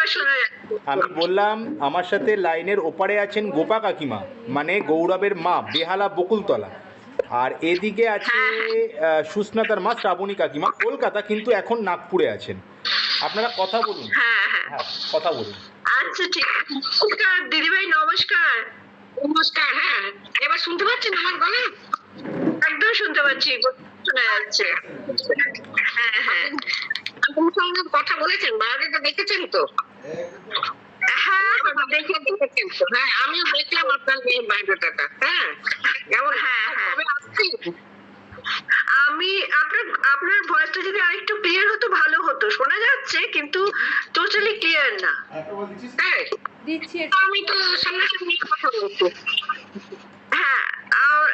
এবার শোনা যাচ্ছে। আমি বললাম আমার সাথে লাইনের ওপারে আছেন গোপা কাকিমা, মানে গৌরবের মা, বেহালা বকুলতলা। আর এদিকে আছে সুস্নাতার মা শ্রাবণী কাকিমা, কলকাতা, কিন্তু এখন নাগপুরে আছেন। আপনারা কথা বলুন। হ্যাঁ হ্যাঁ, হ্যাঁ, কথা বলুন। আচ্ছা ঠিক আছে। নমস্কার দিদিভাই, নমস্কার। নমস্কার। হ্যাঁ, এবার শুনতে পাচ্ছেন আমার গলা? একদম শুনতে পাচ্ছি, শোনা যাচ্ছে। হ্যাঁ হ্যাঁ, আপনার সঙ্গে কথা বলেছেন, বায়োডাটা দেখেছেন তো? হ্যাঁ দেখে দেখেছেন তো? হ্যাঁ, আমিও দেখলাম আপনার মেয়ের বায়োডাটাটা। হ্যাঁ, কেমন? হ্যাঁ, হ্যাঁ। কবে আসছি? আমি আপনার আপনার ভয়েসটা যদি আরেকটু ক্লিয়ার হতো ভালো হতো, শোনা যাচ্ছে কিন্তু টোটালি ক্লিয়ার না। হ্যাঁ, দিচ্ছি আমি তো সামনাসামনি কথা বলছি। হ্যাঁ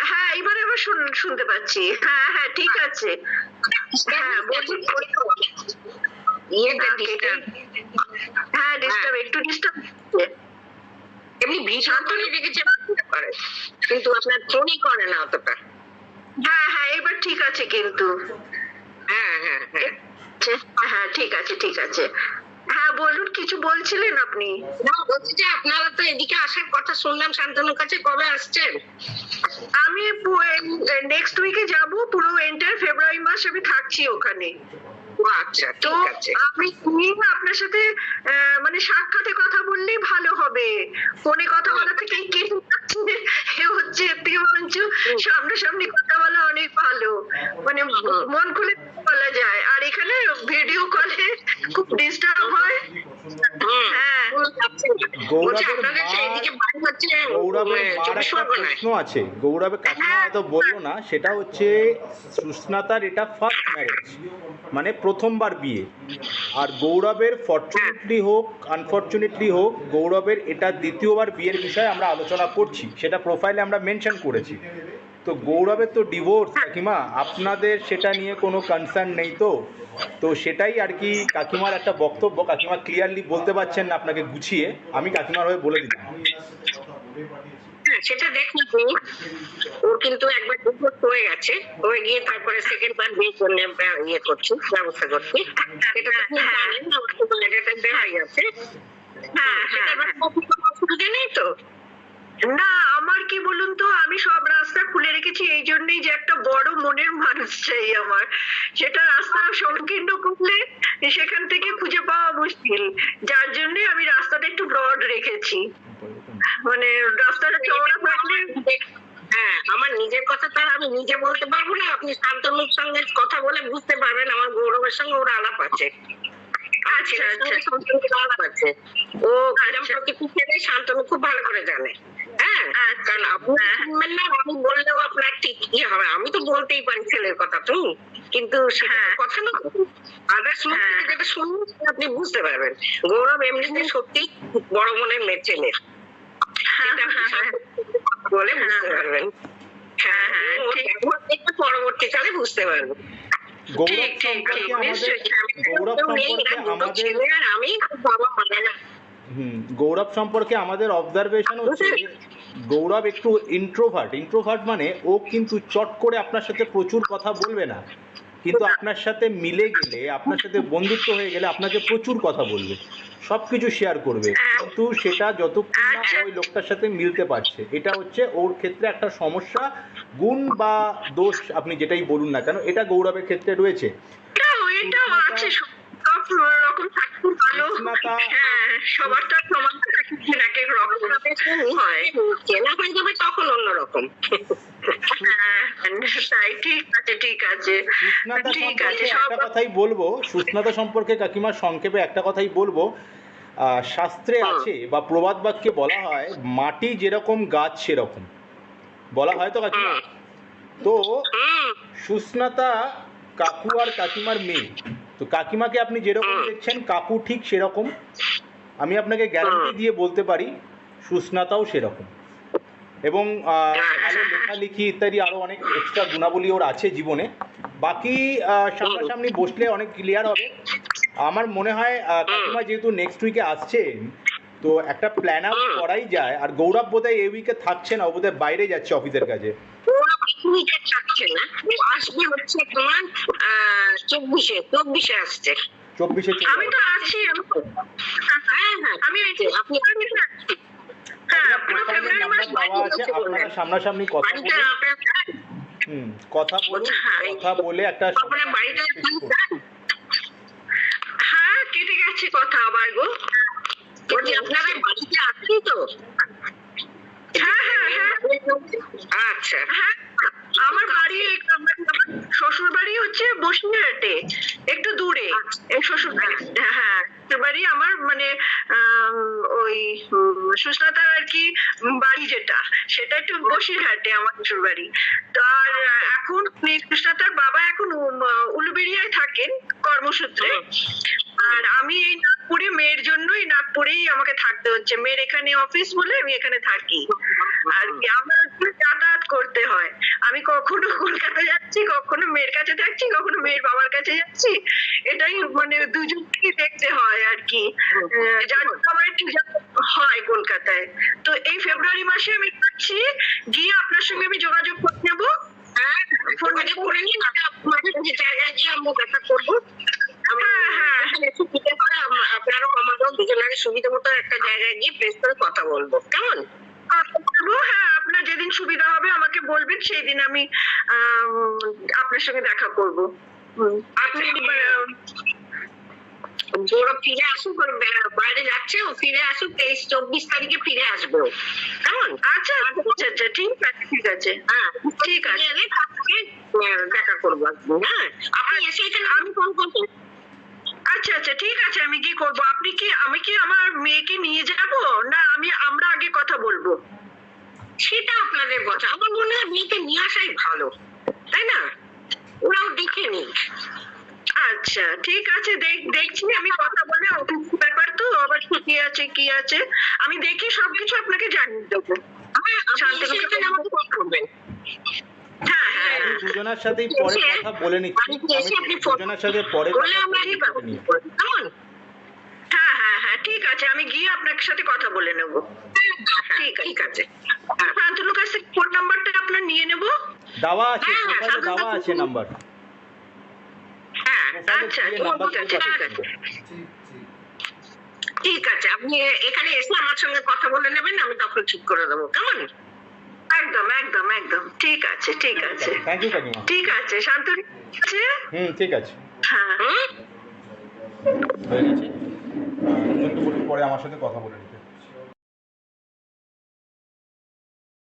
হ্যাঁ, এবারে আবার শুনতে পাচ্ছি। হ্যাঁ হ্যাঁ, ঠিক আছে। হ্যাঁ বলছি, ইয়েটা disturb। হ্যাঁ ডিস্টার্ব, একটু ডিস্টার্ব। এমনি ভীষণই দেখেছে করে, কিন্তু আপনার ফোনই করে না অতটা। হ্যাঁ হ্যাঁ, এবার ঠিক আছে কিন্তু। হ্যাঁ হ্যাঁ হ্যাঁ, হ্যাঁ ঠিক আছে ঠিক আছে। হ্যাঁ বলুন, কিছু বলছিলেন আপনি? না বলছি যে আপনারা তো এদিকে আসার কথা শুনলাম শান্তনুর কাছে, কবে আসছেন? আমি নেক্সট উইকে যাব, পুরো এন্টার ফেব্রুয়ারি মাস আমি থাকছি ওখানে। ও আচ্ছা, তো ঠিক আছে। আমি আপনার সাথে মানে সাক্ষাতে কথা বললেই ভালো হবে। ফোনে কথা বলা থেকে কেটে যাচ্ছে, এ হচ্ছে এর থেকে বরঞ্চ সামনাসামনি কথা বলা অনেক ভালো, মানে মন খুলে বলা যায়। আর এখানে ভিডিও কলে খুব ডিস্টার্ব হয়। হ্যাঁ গৌরবের মার একটা প্রশ্ন আছে, গৌরবের কাকিমা হয়তো বললো না, সেটা হচ্ছে সুস্নাতার এটা ফার্স্ট ম্যারেজ, মানে প্রথমবার বিয়ে। আর গৌরবের ফর্চুনেটলি হোক আনফর্চুনেটলি হোক, গৌরবের এটা দ্বিতীয়বার বিয়ের বিষয়ে আমরা আলোচনা করছি, সেটা প্রোফাইলে আমরা মেনশন করেছি। তো গৌরবের তো ডিভোর্স কাকিমা, আপনাদের সেটা নিয়ে কোনো কনসার্ন নেই তো? তো সেটাই আর কি কাকিমার একটা বক্তব্য। কাকিমা ক্লিয়ারলি বলতে পারছেন না আপনাকে গুছিয়ে, আমি কাকিমার হয়ে বলে দিলাম। সেটা দেখুন, ওর কিন্তু একবার ডিভোর্স হয়ে গেছে, হয়ে গিয়ে তারপরে সেকেন্ড বার বিয়ের জন্য ইয়ে করছি, ব্যবস্থা করছি। এটা তো আপনি জানেন না, ওর তো এটা দেওয়াই আছে। হ্যাঁ হ্যাঁ, অসুবিধা নেই তো? না আমার কি বলুন তো, আমি সব রাস্তা খুলে রেখেছি এই জন্যই যে একটা বড় মনের মানুষ চাই আমার। সেটা রাস্তা সংকীর্ণ করলে সেখান থেকে খুঁজে পাওয়া মুশকিল, যার জন্য আমি রাস্তাটা একটু ব্রড রেখেছি। মানে রাস্তাটা চওড়া থাকলে, হ্যাঁ, আমার নিজের কথা তো আর আমি নিজে বলতে পারবো না। আপনি শান্তনুর সঙ্গে কথা বলে বুঝতে পারবেন, আমার গৌরবের সঙ্গে ওর আলাপ আছে। আচ্ছা আচ্ছা আলাপ আছে। ও কিরম প্রকৃতি ছেলে শান্তনু খুব ভালো করে জানে। হ্যাঁ, কারণ আপনি শুনবেন না, আমি বললেও আপনার ঠিক ইয়ে হবে। আমি তো বলতেই পারি ছেলের কথা, তুমি কিন্তু সেটা কথা না। আদার্স লোক থেকে যেটা শুনুন আপনি বুঝতে পারবেন। গৌরব এমনিতে সত্যি বড় মনের মেয়ে ছেলে, সেটা বলে বুঝতে পারবেন। হ্যাঁ হ্যাঁ, পরবর্তীকালে বুঝতে পারবেন। গৌরব সম্পর্কে আমাদের অবজারভেশন হচ্ছে গৌরব একটু ইন্ট্রোভার্ট, মানে ও কিন্তু চট করে আপনার সাথে প্রচুর কথা বলবে না, কিন্তু আপনার সাথে মিলে গেলে, আপনার সাথে বন্ধুত্ব হয়ে গেলে আপনাকে প্রচুর কথা বলবে, সব কিছু শেয়ার করবে। কিন্তু সেটা যতক্ষণ না ওই লোকটার সাথে মিলতে পারছে, এটা হচ্ছে ওর ক্ষেত্রে একটা সমস্যা, গুণ বা দোষ আপনি যেটাই বলুন না কেন, এটা গৌরবের ক্ষেত্রে রয়েছে। তখন অন্যরকম। একটা কথাই বলবো সুস্নাতা সম্পর্কে কাকিমা, সংক্ষেপে একটা কথাই বলবো। শাস্ত্রে আছে বা প্রবাদ বাক্যে বলা হয়, মাটি যেরকম গাছ সেরকম, বলা হয় তো কাকিমা। তো সুস্নাতা কাকু আর কাকিমার মেয়ে, তো কাকিমাকে আপনি যেরকম দেখছেন কাকু ঠিক সেরকম। আমি আপনাকে গ্যারান্টি দিয়ে বলতে পারি সুস্নাতাও সেরকম। এবং ভালো লেখালেখি ইত্যাদি আরও অনেক এক্সট্রা গুণাবলী ওর আছে জীবনে। বাকি সামনাসামনি বসলে অনেক ক্লিয়ার হবে। আমার মনে হয় কাকিমা যেহেতু নেক্সট উইকে আসছেন, তো একটা প্ল্যান আউট করাই যায়। আর গৌরব বোধহয় এই উইকে থাকছে না, ও বোধহয় বাইরে যাচ্ছে অফিসের কাছে। থাকছে না, আসবে হচ্ছে তোমার 24-এ আসছে। 24-এ আমি তো আছি। হ্যাঁ আমি আপনি হ্যাঁ পুরো প্রোফাইলের ফেব্রুয়ারি নাম্বার মাস দেওয়া আছে, আপনারা সামনাসামনি কথা বাড়িটা বলুন। আপনার কথা বলুন, হ্যাঁ, কথা বলে একটা আপনার বাড়িটা হ্যাঁ কেটে গেছে কথা আবার গো। বলছি আপনারা বাড়িতে আছেন তো? হ্যাঁ হ্যাঁ হ্যাঁ আচ্ছা হ্যাঁ আমার বাড়ি শ্বশুর বাড়ি হচ্ছে বসিরহাটে, একটু দূরে। এই শ্বশুর বাড়ি, হ্যাঁ শ্বশুর বাড়ি আমার মানে ওই সুস্নাতার আর কি বাড়ি যেটা, সেটা একটু বসিরহাটে আমার শ্বশুর বাড়ি। তো আর এখন সুস্নাতার বাবা এখন উলুবেড়িয়ায় থাকেন কর্মসূত্রে, আর আমি এই নাগপুরে মেয়ের জন্যই নাগপুরেই আমাকে থাকতে হচ্ছে। মেয়ের এখানে অফিস বলে আমি এখানে থাকি আর কি। আমার যাতায়াত করতে হয়, আমি কখনো কলকাতা যাচ্ছি, কখনো মেয়ের কাছে থাকছি, কখনো মেয়ের বাবার কাছে যাচ্ছি। এটাই মানে দুজনকেই দেখতে হয় আর কি। যার জন্য আমার একটু হয় কলকাতায়। তো এই ফেব্রুয়ারি মাসে আমি যাচ্ছি, গিয়ে আপনার সঙ্গে আমি যোগাযোগ করে নেবো। হ্যাঁ ফোন করে নিন, আপনাদের যে জায়গায় গিয়ে আমরা দেখা করবো। আপনারও আমারও দুজনের সুবিধা মতো একটা জায়গায় গিয়ে প্রেস করে কথা বলবো, কেমন? হ্যাঁ আপনার যেদিন সুবিধা হবে আমাকে বলবেন, সেই দিন আমি আপনার সঙ্গে দেখা করবো। আপনি ওরা ফিরে আসুক, ওর বাইরে যাচ্ছে, ও ফিরে আসুক 23-24 তারিখে ফিরে আসবো, কেমন? আচ্ছা আচ্ছা আচ্ছা ঠিক আছে ঠিক আছে। হ্যাঁ ঠিক আছে এলে তারপরে দেখা করবো একদিন। হ্যাঁ আপনি এসে এখানে আমি ফোন করবো। আচ্ছা আচ্ছা ঠিক আছে, আমি কি করব? আমি কি আমার মেয়েকে নিয়ে যাব, না আমরা আগে কথা বলবো? সেটা আপনাদের কথা। আমার মনে হয় মেয়েকে নিয়ে আসাই ভালো, তাই না? ওরাও দেখে নিক। আচ্ছা ঠিক আছে, দেখছি আমি কথা বলে অফিস ব্যাপার তো, আবার ছুটি আছে কি আছে আমি দেখি সবকিছু আপনাকে জানিয়ে দেবো। আপনি এসে এখানে আমাকে ফোন করবেন। হ্যাঁ হ্যাঁ আমি দুজনের সাথেই পরে কথা বলে নিচ্ছি। বাড়িতে এসে আপনি আমি ফোন দুজনের সাথে পরে বলে কথা আমরা বলে নিচ্ছি। কেমন? হ্যাঁ হ্যাঁ হ্যাঁ ঠিক আছে, আমি গিয়ে আপনার সাথে কথা বলে নেবো। ঠিক আছে। শান্তনুর কাছ থেকে ফোন নাম্বারটা আপনার নিয়ে নেবো। দেওয়া আছে, হ্যাঁ, প্রোফাইলে সাধারণত দেওয়া আছে নাম্বার। হ্যাঁ আচ্ছা নাম্বার ঠিক আছে ঠিক আছে, আপনি এখানে এসে আমার সঙ্গে কথা বলে নেবেন, আমি তখন ঠিক করে দেবো, কেমন? একদম একদম একদম ঠিক আছে ঠিক আছে থ্যাংক ইউ কাকিমা। ঠিক আছে শান্তনু আছে। ঠিক আছে, হ্যাঁ হুম? হয়ে গেছে। দুজনকে বলি পরে আমার সাথে কথা বলে নিচ্ছি।